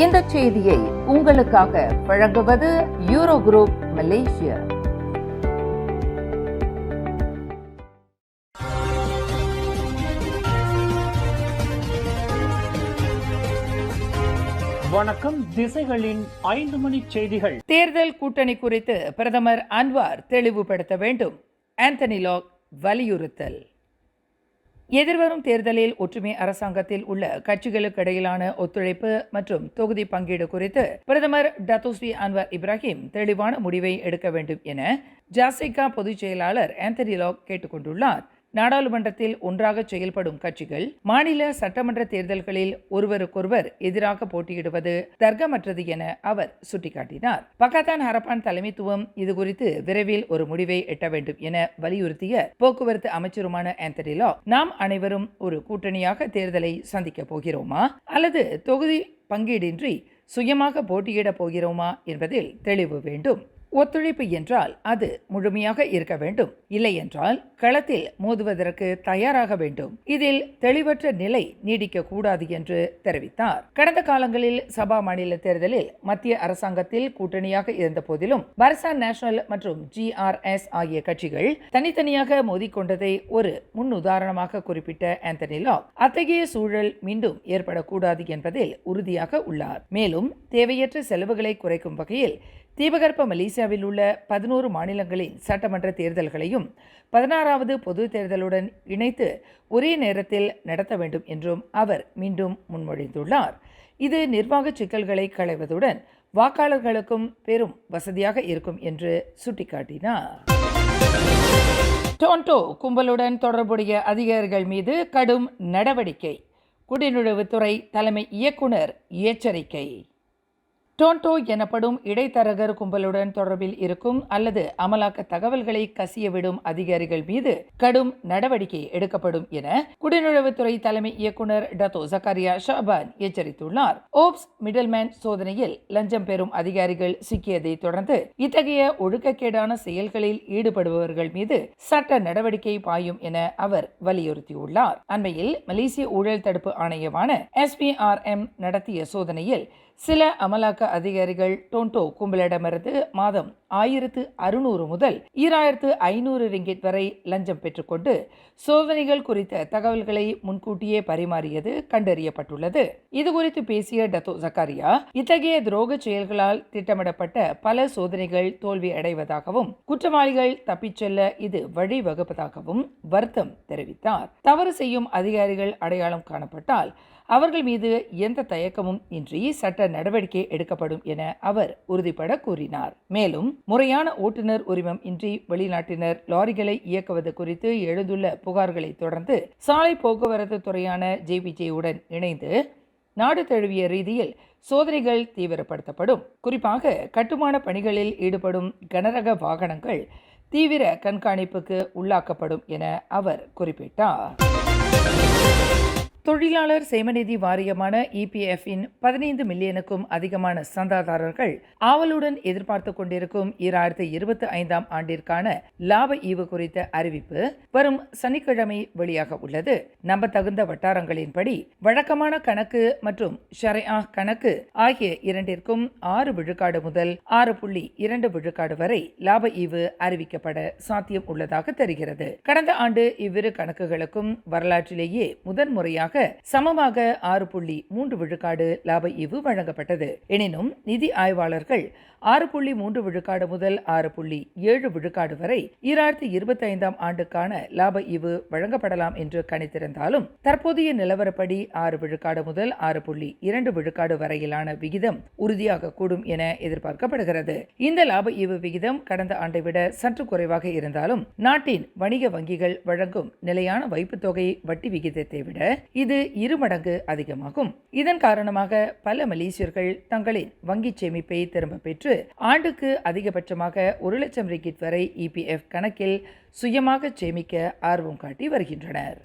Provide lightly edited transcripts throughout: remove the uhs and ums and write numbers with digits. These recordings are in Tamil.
இந்த செய்தியை உங்களுக்காக வழங்குவது யூரோ குரூப் மலேசியா. வணக்கம். திசைகளின் 5 மணி செய்திகள். தேர்தல் கூட்டணி குறித்து பிரதமர் அன்வார் தெளிவுபடுத்த வேண்டும். ஆந்தனி லாக் வலியுறுத்தல். எதிர்வரும் தேர்தலில் ஒற்றுமை அரசாங்கத்தில் உள்ள கட்சிகளுக்கு இடையிலான ஒத்துழைப்பு மற்றும் தொகுதி பங்கீடு குறித்து பிரதமர் டத்தோஸ்ரீ அன்வார் இப்ராஹிம் தெளிவான முடிவை எடுக்க வேண்டும் என ஜாசிகா பொதுச் செயலாளர் ஆந்தனி லாக் கேட்டுக்கொண்டுள்ளார். நாடாளுமன்றத்தில் ஒன்றாக செயல்படும் கட்சிகள் மாநில சட்டமன்ற தேர்தல்களில் ஒருவருக்கொருவர் எதிராக போட்டியிடுவது தர்க்கமற்றது என அவர் சுட்டிக்காட்டினார். பக்காத்தான் ஹரப்பான் தலைமைத்துவம் இதுகுறித்து விரைவில் ஒரு முடிவை எட்ட வேண்டும் என வலியுறுத்திய போக்குவரத்து அமைச்சருமான ஆந்தனி லாக், நாம் அனைவரும் ஒரு கூட்டணியாக தேர்தலை சந்திக்க போகிறோமா அல்லது தொகுதி பங்கீடின்றி சுயமாக போட்டியிடப் போகிறோமா என்பதில் தெளிவு வேண்டும். ஒத்துழைப்பு என்றால் அது முழுமையாக இருக்க வேண்டும், இல்லை என்றால் களத்தில் மோதுவதற்கு தயாராக வேண்டும். இதில் தெளிவற்ற நிலை நீடிக்க கூடாது என்று தெரிவித்தார். கடந்த காலங்களில் சபா மாநில தேர்தலில் மத்திய அரசாங்கத்தில் கூட்டணியாக இருந்த போதிலும் பரிசான் நேஷனல் மற்றும் GRS ஆகிய கட்சிகள் தனித்தனியாக மோதிக்கொண்டதை ஒரு முன்னுதாரணமாக குறிப்பிட்ட ஆந்தனி லாக், அத்தகைய சூழல் மீண்டும் ஏற்படக்கூடாது என்பதில் உறுதியாக உள்ளார். மேலும் தேவையற்ற செலவுகளை குறைக்கும் வகையில் தீபகற்ப மலேசியாவில் உள்ள 11 மாநிலங்களின் சட்டமன்ற தேர்தல்களையும் 16வது பொது தேர்தலுடன் இணைத்து ஒரே நேரத்தில் நடத்த வேண்டும் என்றும் அவர் மீண்டும் முன்மொழிந்துள்ளார். இது நிர்வாக சிக்கல்களை களைவதுடன் வாக்காளர்களுக்கும் பெரும் வசதியாக இருக்கும் என்று சுட்டிக்காட்டினார். டொரண்டோ கும்பலுடன் தொடர்புடைய அதிகாரிகள் மீது கடும் நடவடிக்கை. குடிநுழைவுத்துறை தலைமை இயக்குனர் எச்சரிக்கை. டொரண்டோ எனப்படும் இடைத்தரகர் கும்பலுடன் தொடர்பில் இருக்கும் அல்லது அமலாக்க தகவல்களை கசியவிடும் அதிகாரிகள் மீது கடும் நடவடிக்கை எடுக்கப்படும் என குடிநுழைவுத்துறை தலைமை இயக்குனர் டத்தோ ஜக்காரியா ஷாபான் எச்சரித்துள்ளார். ஓப்ஸ் மிடில்மேன் சோதனையில் லஞ்சம் பெறும் அதிகாரிகள் சிக்கியதை தொடர்ந்து இத்தகைய ஒழுக்கக்கேடான செயல்களில் ஈடுபடுபவர்கள் மீது சட்ட நடவடிக்கை பாயும் என அவர் வலியுறுத்தியுள்ளார். அண்மையில் மலேசிய ஊழல் தடுப்பு ஆணையமான SPRM நடத்திய சோதனையில் சில அமலாக்க அதிகாரிகள் டொரண்டோ கும்பலிடமிருந்து மாதம் 1600 முதல் 2500 ரிங்கிட் வரை லஞ்சம் பெற்றுக்கொண்டு சோதனைகள் குறித்த தகவல்களை முன்கூட்டியே பரிமாறியது கண்டறியப்பட்டுள்ளது. இதுகுறித்து பேசிய டத்தோ ஜக்காரியா, இத்தகைய துரோக செயல்களால் திட்டமிடப்பட்ட பல சோதனைகள் தோல்வி அடைவதாகவும் குற்றவாளிகள் தப்பிச் செல்ல இது வழிவகுப்பதாகவும் வருத்தம் தெரிவித்தார். தவறு செய்யும் அதிகாரிகள் அடையாளம் காணப்பட்டால் அவர்கள் மீது எந்த தயக்கமும் இன்றி சட்ட நடவடிக்கை எடுக்கப்படும் என அவர் உறுதிபட கூறினார். மேலும் முறையான ஓட்டுநர் உரிமம் இன்றி வெளிநாட்டினர் லாரிகளை இயக்குவது குறித்து எழுந்துள்ள புகார்களை தொடர்ந்து சாலை போக்குவரத்து துறையான JPJ-உடன் இணைந்து நாடு தழுவிய ரீதியில் சோதனைகள் தீவிரப்படுத்தப்படும். குறிப்பாக கட்டுமான பணிகளில் ஈடுபடும் கனரக வாகனங்கள் தீவிர கண்காணிப்புக்கு உள்ளாக்கப்படும் என அவர் குறிப்பிட்டார். தொழிலாளர் சேமநிதி வாரியமான EPF-இன் 15 மில்லியனுக்கும் அதிகமான சந்தாதாரர்கள் ஆவலுடன் எதிர்பார்த்து கொண்டிருக்கும் 2025ஆம் ஆண்டிற்கான லாப ஈவு குறித்த அறிவிப்பு வரும் சனிக்கிழமை வெளியாக உள்ளது. நம்பத்தகுந்த வட்டாரங்களின்படி வழக்கமான கணக்கு மற்றும் ஷரியா கணக்கு ஆகிய இரண்டிற்கும் 6 விழுக்காடு முதல் 6.2 விழுக்காடு வரை லாப ஈவு அறிவிக்கப்பட சாத்தியம் உள்ளதாக தெரிகிறது. கடந்த ஆண்டு இவ்விரு கணக்குகளுக்கும் வரலாற்றிலேயே முதன்முறையாக சமமாக 6.3 விழுக்காடு லாப ஈவு வழங்கப்பட்டது. எனினும் நிதி ஆய்வாளர்கள் 6.3 விழுக்காடு முதல் 6.7 விழுக்காடு வரை 2025ஆம் ஆண்டுக்கான லாப ஈவு வழங்கப்படலாம் என்று கணித்திருந்தாலும் தற்போதைய நிலவரப்படி 6 விழுக்காடு முதல் 6.2 விழுக்காடு வரையிலான விகிதம் உறுதியாக கூடும் என எதிர்பார்க்கப்படுகிறது. இந்த லாப ஈவு விகிதம் கடந்த ஆண்டை விட சற்று குறைவாக இருந்தாலும் நாட்டின் வணிக வங்கிகள் வழங்கும் நிலையான வைப்பு தொகை வட்டி விகிதத்தை விட இது 2 மடங்கு அதிகமாகும். இதன் காரணமாக பல மலேசியர்கள் தங்களின் வங்கி சேமிப்பை திரும்ப பெற்று ஆண்டுக்கு அதிகபட்சமாக 1 லட்சம் ரிங்கிட் வரை EPF கணக்கில் சுயமாக சேமிக்க ஆர்வம் காட்டி வருகின்றனர்.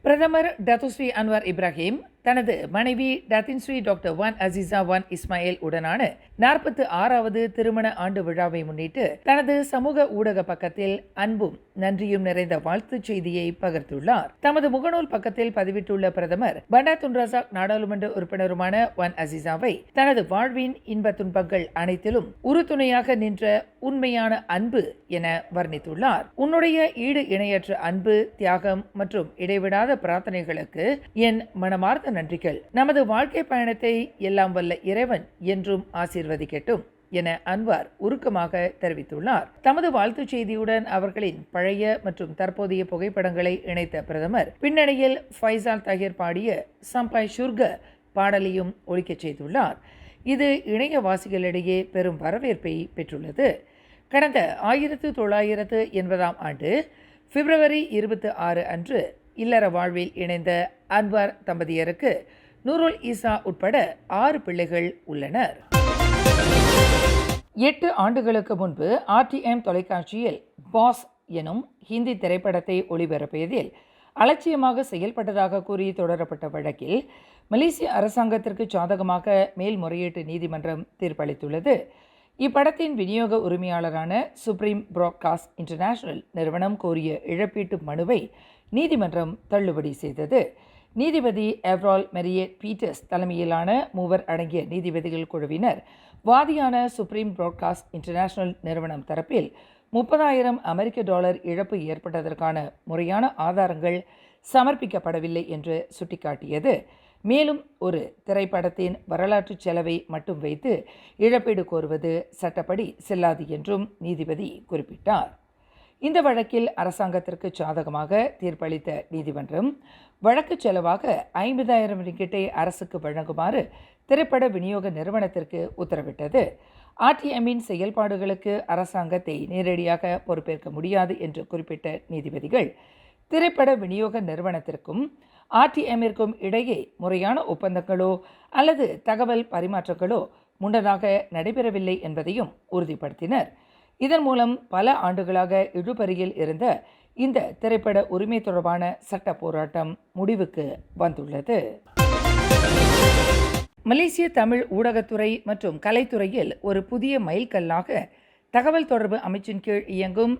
பிரதமர் டத்தோஸ்ரீ அன்வார் இப்ராஹிம் தனது மனைவி Datin Sri doctor Wan Azizah Wan Ismail உடனான 46வது திருமண ஆண்டு விழாவை முன்னிட்டு தனது சமூக ஊடக பக்கத்தில் அன்பும் நன்றியும் நிறைந்த வாழ்த்துச் செய்தியை பகிர்ந்துள்ளார். தமது முகநூல் பக்கத்தில் பதிவிட்டுள்ள பிரதமர் பண்டார் துன் ரசாக் நாடாளுமன்ற உறுப்பினருமான வான் அசிசாவை தனது வாழ்வின் இன்ப துன்பங்கள் அனைத்திலும் உறுதுணையாக நின்ற உண்மையான அன்பு என வர்ணித்துள்ளார். உன்னுடைய ஈடு இணையற்ற அன்பு, தியாகம் மற்றும் இடைவிடாத பிரார்த்தனைகளுக்கு என் மனமார்ந்த நன்றிகள். நமது வாழ்க்கை பயணத்தை எல்லாம் வல்ல இறைவன் என்றும் ஆசீர்வதிக்கட்டும் என அன்வார் உருக்கமாக தெரிவித்துள்ளார். தமது வாழ்த்துச் செய்தியுடன் அவர்களின் பழைய மற்றும் தற்போதைய புகைப்படங்களை இணைத்த பிரதமர் பின்னணியில் ஃபைசால் தாகிர் பாடிய சம்பாய் ஷுர்க பாடலையும் ஒலிக்கச் செய்துள்ளார். இது இணையவாசிகளிடையே பெரும் வரவேற்பை பெற்றுள்ளது. கடந்த 1980ஆம் ஆண்டு பிப்ரவரி 26 அன்று இல்லற வாழ்வில் இணைந்த அன்வார் தம்பதியருக்கு நூருல் ஈசா உட்பட 6 பிள்ளைகள் உள்ளனர். 8 ஆண்டுகளுக்கு முன்பு RTM தொலைக்காட்சியில் பாஸ் எனும் ஹிந்தி திரைப்படத்தை ஒளிபரப்பியதில் அலட்சியமாக செயல்பட்டதாக கூறி தொடரப்பட்ட வழக்கில் மலேசிய அரசாங்கத்திற்கு சாதகமாக மேல்முறையீட்டு நீதிமன்றம் தீர்ப்பளித்துள்ளது. இப்படத்தின் விநியோக உரிமையாளரான சுப்ரீம் பிராட்காஸ்ட் இன்டர்நேஷனல் நிறுவனம் கோரிய இழப்பீட்டு மனுவை நீதிமன்றம் தள்ளுபடி செய்தது. நீதிபதி எவ்ரால் மெரியட் பீட்டர்ஸ் தலைமையிலான 3 அடங்கிய நீதிபதிகள் குழுவினர் வாதியான சுப்ரீம் பிராட்காஸ்ட் இன்டர்நேஷனல் நிறுவனம் தரப்பில் $30,000 இழப்பு ஏற்பட்டதற்கான முறையான ஆதாரங்கள் சமர்ப்பிக்கப்படவில்லை என்று சுட்டிக்காட்டியது. மேலும் ஒரு திரைப்படத்தின் வரலாற்று செலவை மட்டும் வைத்து இழப்பீடு கோருவது சட்டப்படி செல்லாது என்றும் நீதிபதி குறிப்பிட்டார். இந்த வழக்கில் அரசாங்கத்திற்கு சாதகமாக தீர்ப்பளித்த நீதிமன்றம் வழக்கு செலவாக 50,000 ரிங்கிட்டை அரசுக்கு வழங்குமாறு திரைப்பட விநியோக நிறுவனத்திற்கு உத்தரவிட்டது. RTMஇன் செயல்பாடுகளுக்கு அரசாங்கத்தை நேரடியாக பொறுப்பேற்க முடியாது என்று குறிப்பிட்ட நீதிபதிகள் திரைப்பட விநியோக நிறுவனத்திற்கும் RTMற்கும் இடையே முறையான ஒப்பந்தங்களோ அல்லது தகவல் பரிமாற்றங்களோ முன்னதாக நடைபெறவில்லை என்பதையும் உறுதிப்படுத்தினர். இதன் மூலம் பல ஆண்டுகளாக இழுபறியில் இருந்த இந்த திரைப்பட உரிமை தொடர்பான சட்ட போராட்டம் முடிவுக்கு வந்துள்ளது. மலேசிய தமிழ் ஊடகத்துறை மற்றும் கலைத்துறையில் ஒரு புதிய மைல்கல்லாக தகவல் தொடர்பு அமைச்சின் கீழ் இயங்கும்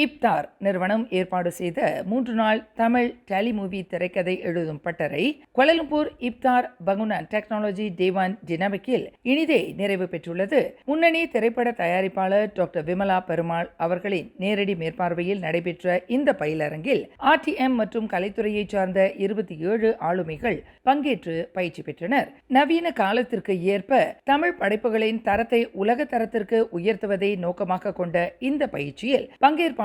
இப்தார் நிறுவனம் ஏற்பாடு செய்த 3 நாள் தமிழ் டெலிமூவி திரைக்கதை எழுதும் பட்டறை கோலாலம்பூர் இப்தார் பங்குனான் டெக்னாலஜி டேவான் டினாமிக்கில் இனிதே நிறைவு பெற்றுள்ளது. முன்னணி திரைப்பட தயாரிப்பாளர் டாக்டர் விமலா பெருமாள் அவர்களின் நேரடி மேற்பார்வையில் நடைபெற்ற இந்த பயிலரங்கில் RTM மற்றும் கலைத்துறையைச் சார்ந்த 27 ஆளுமைகள் பங்கேற்று பயிற்சி பெற்றனர். நவீன காலத்திற்கு ஏற்ப தமிழ் படைப்புகளின் தரத்தை உலக தரத்திற்கு உயர்த்துவதை நோக்கமாக கொண்ட இந்த பயிற்சியில் பங்கேற்பாளர்கள்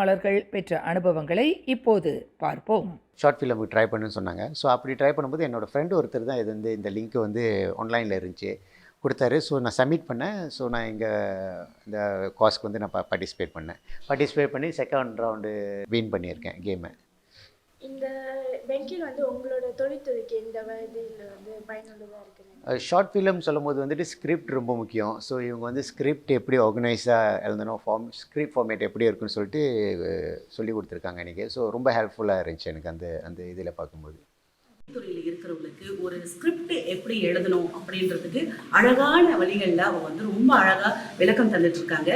பெற்ற அனுபவங்களை இப்போது பார்ப்போம். ஷார்ட் ஃபிலிமுக்கு ட்ரை பண்ணுன்னு சொன்னாங்க. ஸோ அப்படி ட்ரை பண்ணும்போது என்னோடய ஃப்ரெண்டு ஒருத்தர் தான் இது இந்த லிங்க் ஆன்லைனில் இருந்துச்சு கொடுத்தாரு. ஸோ நான் சப்மிட் பண்ணேன். ஸோ நான் இங்கே இந்த காஸ்க்கு நான் பார்ட்டிசிபேட் பண்ணி செகண்ட் ரவுண்டு வின் பண்ணியிருக்கேன் கேமை. இந்த வெங்கில் உங்களோட தொழில்துறைக்கு எந்த வயதில் பயனுள்ளதாக இருக்குன்னு ஷார்ட் ஃபிலிம் சொல்லும்போது ஸ்கிரிப்ட் ரொம்ப முக்கியம். ஸோ இவங்க ஸ்கிரிப்ட் எப்படி ஆர்கனைஸாக எழுதணும், ஸ்கிரிப்ட் ஃபார்மேட் எப்படி இருக்குன்னு சொல்லிட்டு சொல்லி கொடுத்துருக்காங்க இன்றைக்கி. ஸோ ரொம்ப ஹெல்ப்ஃபுல்லாக இருந்துச்சு எனக்கு அந்த இதில் பார்க்கும்போது. துறையில் இருக்கிறவங்களுக்கு ஒரு ஸ்கிரிப்ட் எப்படி எழுதணும் அப்படின்றதுக்கு அழகான வழிகளில் அவங்க ரொம்ப அழகாக விளக்கம் தந்துட்டு இருக்காங்க.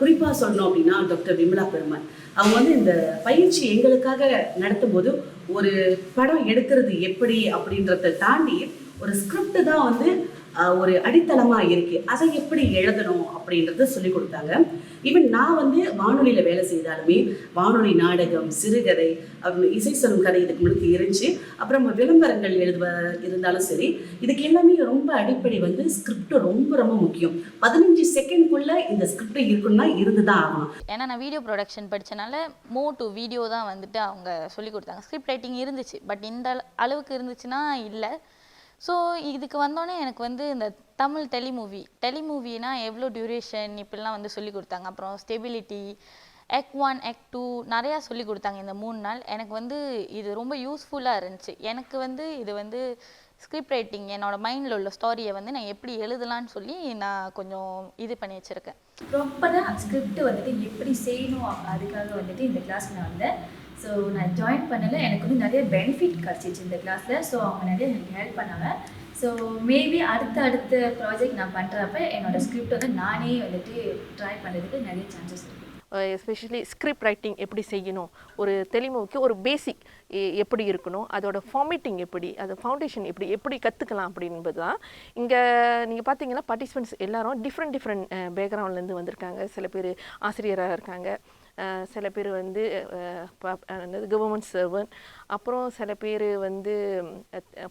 குறிப்பாக சொல்லணும் அப்படின்னா டாக்டர் விமலா பெருமாள் அவங்க இந்த பயிற்சி எங்களுக்காக நடத்தும் போது ஒரு படம் எடுக்கிறது எப்படி அப்படின்றத தாண்டி ஒரு ஸ்கிரிப்ட் தான் ஒரு அடித்தளமாக இருக்குது, அதை எப்படி எழுதணும் அப்படின்றத சொல்லி கொடுத்தாங்க. ஈவன் நான் வானொலியில் வேலை செய்தாலுமே வானொலி நாடகம், சிறுகதை, அப்புறம் இசை சொல்லும் கதை இதுக்கு முன்னாடி இருந்துச்சு. அப்புறம் விளம்பரங்கள் இருந்தாலும் சரி, இதுக்கு எல்லாமே ரொம்ப அடிப்படை ஸ்கிரிப்ட் ரொம்ப ரொம்ப முக்கியம். 15 செகண்ட்குள்ளே இந்த ஸ்கிரிப்ட் இருக்குன்னா இருந்து தான் ஆகணும். ஏன்னா நான் வீடியோ ப்ரொடக்ஷன் படித்தனால டு வீடியோ தான் அவங்க சொல்லி கொடுத்தாங்க. ஸ்கிரிப்ட் ரைட்டிங் இருந்துச்சு, பட் இந்த அளவுக்கு இருந்துச்சுன்னா இல்லை. ஸோ இதுக்கு வந்தோடனே எனக்கு இந்த தமிழ் டெலிமூவினா எவ்வளோ டியூரேஷன் இப்படிலாம் சொல்லி கொடுத்தாங்க. அப்புறம் ஸ்டெபிலிட்டி, Act 1 Act 2 நிறையா சொல்லி கொடுத்தாங்க இந்த 3 நாள். எனக்கு இது ரொம்ப யூஸ்ஃபுல்லாக இருந்துச்சு. எனக்கு இது ஸ்கிரிப்ட் ரைட்டிங் என்னோடய மைண்டில் உள்ள ஸ்டோரியை நான் எப்படி எழுதலான்னு சொல்லி நான் கொஞ்சம் இது பண்ணி வச்சுருக்கேன். ப்ராப்பராக ஸ்கிரிப்ட் எப்படி செய்யணும் அதுக்காக இந்த கிளாஸ் நான் வந்தேன். ஸோ நான் ஜாயின் பண்ணல எனக்கு வந்து நிறைய பெனிஃபிட் கிடச்சிச்சு இந்த கிளாஸில். ஸோ அவங்க நிறைய எனக்கு ஹெல்ப் பண்ணாங்க. ஸோ மேபி அடுத்த ப்ராஜெக்ட் நான் பண்ணுறப்ப என்னோடய ஸ்கிரிப்ட் வந்து நானே வந்துட்டு ட்ரை பண்ணுறதுக்கு நிறைய சான்சஸ் இருக்குது. எஸ்பெஷலி ஸ்கிரிப்ட் ரைட்டிங் எப்படி செய்யணும், ஒரு தெளிவுக்கு ஒரு பேசிக் எப்படி இருக்கணும், அதோட ஃபார்மேட்டிங் எப்படி, அது ஃபவுண்டேஷன் எப்படி கற்றுக்கலாம் அப்படின்பது தான். இங்கே நீங்கள் பார்த்தீங்கன்னா பார்ட்டிசிபெண்ட்ஸ் எல்லாரும் டிஃப்ரெண்ட் பேக்ரவுண்ட்லேருந்து வந்திருக்காங்க. சில பேர் ஆசிரியராக இருக்காங்க, சில பேர் வந்து கவர்மெண்ட் சர்வன்ட், அப்புறம் சில பேர் வந்து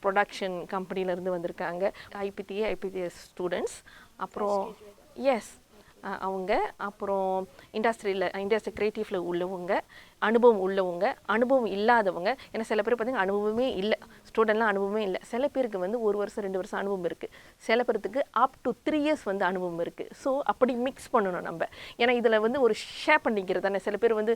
ப்ரொடக்ஷன் கம்பெனிலேருந்து வந்திருக்காங்க, ஐபிடிஎஸ் ஸ்டூடெண்ட்ஸ், அப்புறம் அவங்க, அப்புறம் இண்டஸ்ட்ரி கிரியேட்டிவ்ல உள்ளவங்க, அனுபவம் உள்ளவங்க, அனுபவம் இல்லாதவங்க. ஏன்னா சில பேர் பார்த்தீங்கன்னா அனுபவமே இல்லை, ஸ்டூடெண்ட்லாம் அனுபவமே இல்லை. சில பேருக்கு வந்து 1 வருஷம் 2 வருஷம் அனுபவம் இருக்குது, சில பேருக்கு அப் டு 3 இயர்ஸ் வந்து அனுபவம் இருக்குது. ஸோ அப்படி மிக்ஸ் பண்ணணும் நம்ம. ஏன்னா இதில் வந்து ஒரு ஷேர் பண்ணிக்கிறது தானே. சில பேர் வந்து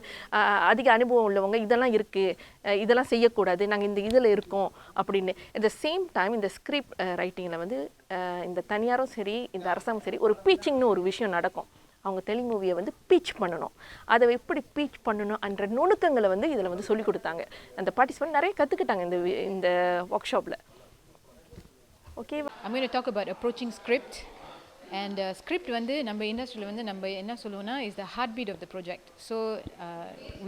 அதிக அனுபவம் உள்ளவங்க இதெல்லாம் இருக்குது, இதெல்லாம் செய்யக்கூடாது, நாங்கள் இந்த இதில் இருக்கோம் அப்படின்னு. அட் த சேம் டைம் இந்த ஸ்கிரிப்ட் ரைட்டிங்கில் வந்து இந்த தனியாரும் சரி இந்த அரசாங்கம் சரி ஒரு பீச்சிங்னு ஒரு விஷயம் நடக்கும். அவங்க டெலிமூவியை வந்து பீச் பண்ணணும், அதை எப்படி பீச் பண்ணணும் என்ற நுணுக்கங்களை வந்து இதில் வந்து சொல்லிக் கொடுத்தாங்க. அந்த பார்ட்டிசிபெண்ட் நிறைய கற்றுக்கிட்டாங்க இந்த ஒர்க் ஷாப்பில். Okay, I'm going to talk about approaching script. And script வந்து நம்ம இண்டஸ்ட்ரியில் வந்து நம்ம என்ன சொல்லுவோம்னா is the heartbeat of the project. So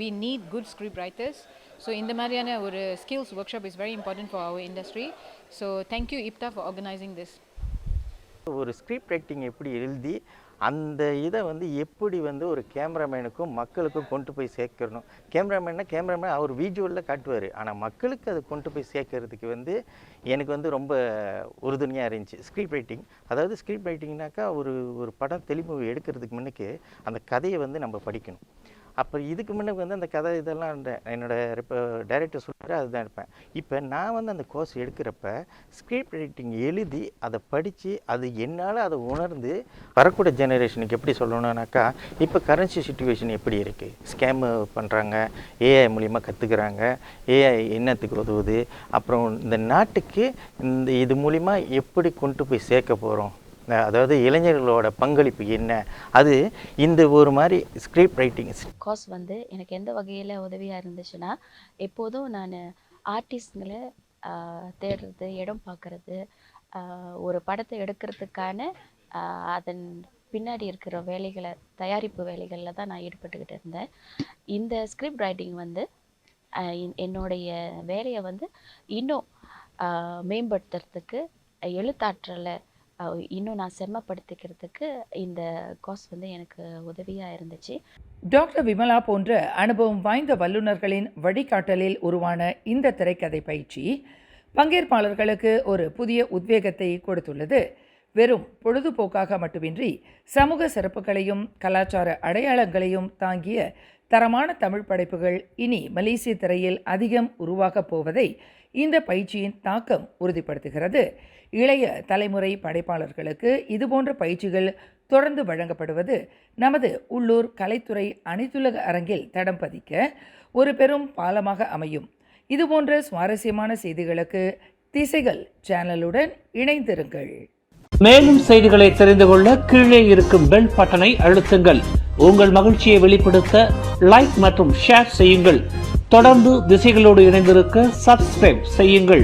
we need good script writers. So இந்த மாதிரியான ஒரு skills workshop is very important for our industry. So thank you IPTA for organizing this. ஒரு ஸ்கிரிப்ட் ரைட்டிங் எப்படி எழுதி அந்த இதை வந்து எப்படி வந்து ஒரு கேமராமேனுக்கும் மக்களுக்கும் கொண்டு போய் சேர்க்கணும். கேமராமேன் அவர் விஜுவலில் காட்டுவார், ஆனால் மக்களுக்கு அதை கொண்டு போய் சேர்க்கறதுக்கு வந்து எனக்கு வந்து ரொம்ப உறுதுணையாக இருந்துச்சு ஸ்கிரிப்ட் ரைட்டிங். அதாவது ஸ்கிரிப்ட் ரைட்டிங்னாக்கா ஒரு படம் தெளிவு எடுக்கிறதுக்கு முன்னுக்கு அந்த கதையை வந்து நம்ம படிக்கணும். அப்போ இதுக்கு முன்னாடி வந்து அந்த கதை இதெல்லாம் என்னோடய இப்போ டைரக்டர் சொல்கிறாரு அதுதான் எடுப்பேன். இப்போ நான் வந்து அந்த கோர்ஸ் எடுக்கிறப்ப ஸ்கிரிப்ட் ரைட்டிங் எழுதி அதை படித்து அது என்னால் அதை உணர்ந்து வரக்கூடிய ஜெனரேஷனுக்கு எப்படி சொல்லணுன்னாக்கா, இப்போ கரன்சி சிச்சுவேஷன் எப்படி இருக்குது, ஸ்கேமு பண்ணுறாங்க, ஏஐ மூலிமா கற்றுக்குறாங்க, ஏஐ என்னத்துக்கு உதவுது, அப்புறம் இந்த நாட்டுக்கு இது மூலிமா எப்படி கொண்டு போய் சேர்க்க போகிறோம், அதாவது இளைஞர்களோட பங்களிப்பு என்ன, அது இந்த ஒரு மாதிரி ஸ்கிரிப்ட் ரைட்டிங் கோர்ஸ் வந்து எனக்கு எந்த வகையில் உதவியாக இருந்துச்சுன்னா, எப்போதும் நான் ஆர்டிஸ்ட்களை தேடுறது, இடம் பார்க்குறது, ஒரு படத்தை எடுக்கிறதுக்கான அதன் பின்னாடி இருக்கிற வேலைகளை, தயாரிப்பு வேலைகளில் தான் நான் ஈடுபட்டுக்கிட்டு இருந்தேன். இந்த ஸ்கிரிப்ட் ரைட்டிங் வந்து என்னுடைய வேலையை வந்து இன்னும் மேம்படுத்துறதுக்கு, எழுத்தாற்றலை இன்னும் நான் செம்மப்படுத்திக்கிறதுக்கு இந்த கோர்ஸ் வந்து எனக்கு உதவியாக இருந்துச்சு. டாக்டர் விமலா போன்ற அனுபவம் வாய்ந்த வல்லுநர்களின் வழிகாட்டலில் உருவான இந்த திரைக்கதை பயிற்சி பங்கேற்பாளர்களுக்கு ஒரு புதிய உத்வேகத்தை கொடுத்துள்ளது. வெறும் பொழுதுபோக்காக மட்டுமின்றி சமூக சிறப்புகளையும் கலாச்சார அடையாளங்களையும் தாங்கிய தரமான தமிழ் படைப்புகள் இனி மலேசிய திரையில் அதிகம் உருவாகப் போவதை இந்த பயிற்சியின் தாக்கம் உறுதிப்படுத்துகிறது. இளைய தலைமுறை படைப்பாளர்களுக்கு இதுபோன்ற பயிற்சிகள் தொடர்ந்து வழங்கப்படுவது நமது உள்ளூர் கலைத்துறை அனைத்துலக அரங்கில் தடம் பதிக்க ஒரு பெரும் பாலமாக அமையும். இதுபோன்ற சுவாரஸ்யமான செய்திகளுக்கு திசைகள் சேனலுடன் இணைந்திருங்கள். மேலும் செய்திகளை தெரிந்து கொள்ள கீழே இருக்கும் பெல் பட்டனை அழுத்துங்கள். உங்கள் மகிழ்ச்சியை வெளிப்படுத்த லைக் மற்றும் ஷேர் செய்யுங்கள். தொடர்ந்து திசைகளோடு இணைந்திருக்க சப்ஸ்கிரைப் செய்யுங்கள்.